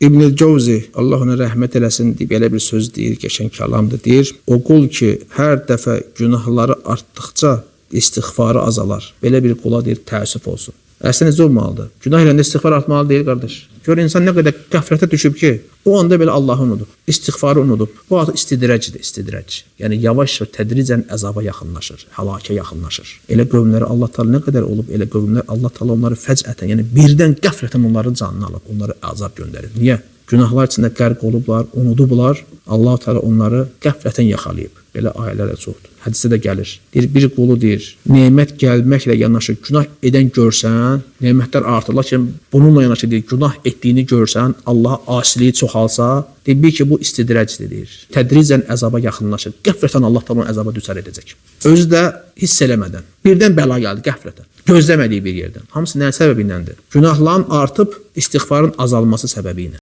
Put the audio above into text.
İbn-i Cevzi, Allah ona rəhmət eləsin, belə bir söz deyir, geçən kəlamdır, deyir. O qul ki, hər dəfə günahları artdıqca istiğfarı azalar. Belə bir qula deyir, təəssüf olsun. Əslində necə olmalıdır? Günah ilə istiğfar artmalı deyil, qardaş. Gör, insan nə qədər qəflətə düşüb ki, o anda belə Allahı unudub, istiğfarı unudub. Bu adı istidracdır, istidrac. Yəni, yavaş və tədricən əzaba yaxınlaşır, həlakə yaxınlaşır. Elə qövmləri Allah Teala nə qədər olub, elə qövmlər Allah Teala onları fəcətən, yəni birdən qəflətən onların canını alıb, onları azab göndərir. Niyə? Günahlar içində qərq olublar, unudublar. Allah Teala onları qəflətən yaxalayıb. Belə ayələrlə çoxdur. Hədisdə də gəlir. Deyir, bir qulu deyir, nemət gəlməklə yanaşı günah edən görsən, nemətlər artır. Lakin bununla yanaşı deyir, günah etdiyini görsən, Allaha asiliyi çoxalsa, deyir ki, bu istidracdır, deyir. Tədricən əzaba yaxınlaşır. Qəflətən Allah Teala əzaba düçar edəcək. Özü də hiss eləmədən. Birdən bəla gəldi, qəflətən. Gözləmədiyi bir yerdən. Hamısı nə səbəbindəndir? Günahların artıb istiğfarın azalması səbəbi ilə.